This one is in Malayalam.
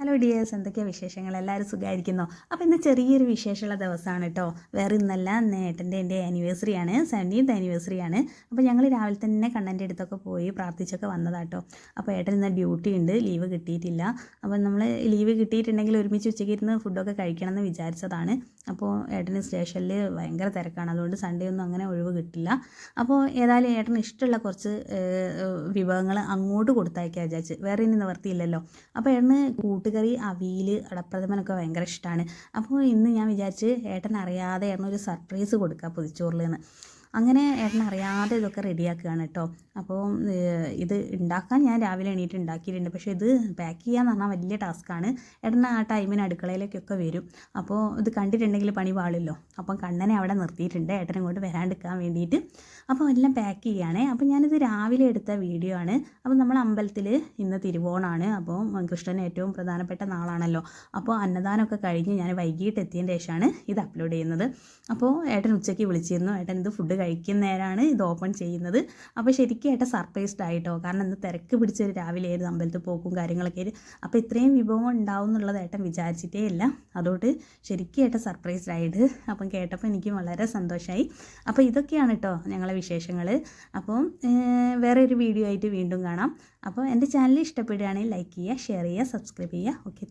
ഹലോ ഡിയേഴ്സ്, എന്തൊക്കെയാണ് വിശേഷങ്ങൾ? എല്ലാവരും സുഖമായിരിക്കുന്നോ? അപ്പോൾ ഇന്ന് ചെറിയൊരു വിശേഷമുള്ള ദിവസമാണ് കേട്ടോ. വേറെ ഇന്നല്ല, ഏട്ടൻ്റെ എൻ്റെ ആനിവേഴ്സറിയാണ്, 17th ആനിവേഴ്സറിയാണ്. അപ്പോൾ ഞങ്ങൾ രാവിലെ തന്നെ കണ്ണൻ്റെ അടുത്തൊക്കെ പോയി പ്രാർത്ഥിച്ചൊക്കെ വന്നതാട്ടോ. അപ്പോൾ ഏട്ടൻ ഇന്ന് ഡ്യൂട്ടി ഉണ്ട്, ലീവ് കിട്ടിയിട്ടില്ല. അപ്പോൾ നമ്മൾ ലീവ് കിട്ടിയിട്ടുണ്ടെങ്കിൽ ഒരുമിച്ച് ഉച്ചയ്ക്ക് ഇരുന്ന് ഫുഡൊക്കെ കഴിക്കണം എന്ന് വിചാരിച്ചതാണ്. അപ്പോൾ ഏട്ടന് സ്റ്റേഷനിൽ ഭയങ്കര തിരക്കാണ്, അതുകൊണ്ട് സൺഡേ ഒന്നും അങ്ങനെ ഒഴിവ് കിട്ടില്ല. അപ്പോൾ ഏതായാലും ഏട്ടന് ഇഷ്ടമുള്ള കുറച്ച് വിഭവങ്ങൾ അങ്ങോട്ട് കൊടുത്തയക്കാൻ വിചാരിച്ച്, വേറെ ഇനി നിവർത്തിയില്ലല്ലോ. അപ്പോൾ ഏട്ടന് കൂട്ടുകറി, അവിയൽ, അടപ്രഥമനൊക്കെ ഭയങ്കര ഇഷ്ടമാണ്. അപ്പോൾ ഇന്ന് ഞാൻ വിചാരിച്ച് ഏട്ടൻ അറിയാതെ ഏട്ടനൊരു സർപ്രൈസ് കൊടുക്കുക പൊതിച്ചോറിൽ നിന്ന്. അങ്ങനെ ഏട്ടൻ അറിയാതെ ഇതൊക്കെ റെഡിയാക്കുകയാണ് കേട്ടോ. അപ്പോൾ ഇത് ഉണ്ടാക്കാൻ ഞാൻ രാവിലെ എണീറ്റ് ഉണ്ടാക്കിയിട്ടുണ്ട്, പക്ഷേ ഇത് പാക്ക് ചെയ്യാന്ന് പറഞ്ഞാൽ വലിയ ടാസ്ക്കാണ്. ഏട്ടൻ ആ ടൈമിന് അടുക്കളയിലേക്കൊക്കെ വരും. അപ്പോൾ ഇത് കണ്ടിട്ടുണ്ടെങ്കിൽ പണി പാളില്ലോ. അപ്പം കണ്ണനെ അവിടെ നിർത്തിയിട്ടുണ്ട് ഏട്ടൻ ഇങ്ങോട്ട് വരാണ്ടിരിക്കാൻ വേണ്ടിയിട്ട്. അപ്പോൾ എല്ലാം പാക്ക് ചെയ്യുകയാണേ. അപ്പോൾ ഞാനിത് രാവിലെ എടുത്ത വീഡിയോ ആണ്. അപ്പോൾ നമ്മൾ അമ്പലത്തിൽ ഇന്ന് തിരുവോണമാണ്. അപ്പോൾ കൃഷ്ണൻ ഏറ്റവും പ്രധാനപ്പെട്ട നാളാണല്ലോ. അപ്പോൾ അന്നദാനമൊക്കെ കഴിഞ്ഞ് ഞാൻ വൈകിട്ട് എത്തിയതിന് ശേഷമാണ് ഇത് അപ്ലോഡ് ചെയ്യുന്നത്. അപ്പോൾ ഏട്ടൻ ഉച്ചയ്ക്ക് വിളിച്ചിരുന്നു. ഏട്ടൻ ഇത് ഫുഡ് കഴിക്കുന്ന നേരമാണ് ഇത് ഓപ്പൺ ചെയ്യുന്നത്. അപ്പോൾ ശരിക്കും ഏട്ടൻ സർപ്രൈസ്ഡ് ആയിട്ടോ, കാരണം ഇന്ന് തിരക്ക് പിടിച്ചൊരു രാവിലെ ആയിരുന്നു, അമ്പലത്തിൽ പോക്കും കാര്യങ്ങളൊക്കെ ആയിരുന്നു. അപ്പോൾ ഇത്രയും വിഭവം ഉണ്ടാവും എന്നുള്ളത് ഏട്ടൻ വിചാരിച്ചിട്ടേ ഇല്ല. അതുകൊണ്ട് ശരിക്കും ഏട്ടൻ സർപ്രൈസ്ഡ് ആയിട്ട്. അപ്പം കേട്ടപ്പോൾ എനിക്ക് വളരെ സന്തോഷമായി. അപ്പോൾ ഇതൊക്കെയാണ് കേട്ടോ ഞങ്ങളെ വിശേഷങ്ങൾ. അപ്പം വേറെ ഒരു വീഡിയോ ആയിട്ട് വീണ്ടും കാണാം. അപ്പോൾ എൻ്റെ ചാനൽ ഇഷ്ടപ്പെടുകയാണെങ്കിൽ ലൈക്ക് ചെയ്യുക, ഷെയർ ചെയ്യുക, സബ്സ്ക്രൈബ് ചെയ്യുക. ഓക്കെ.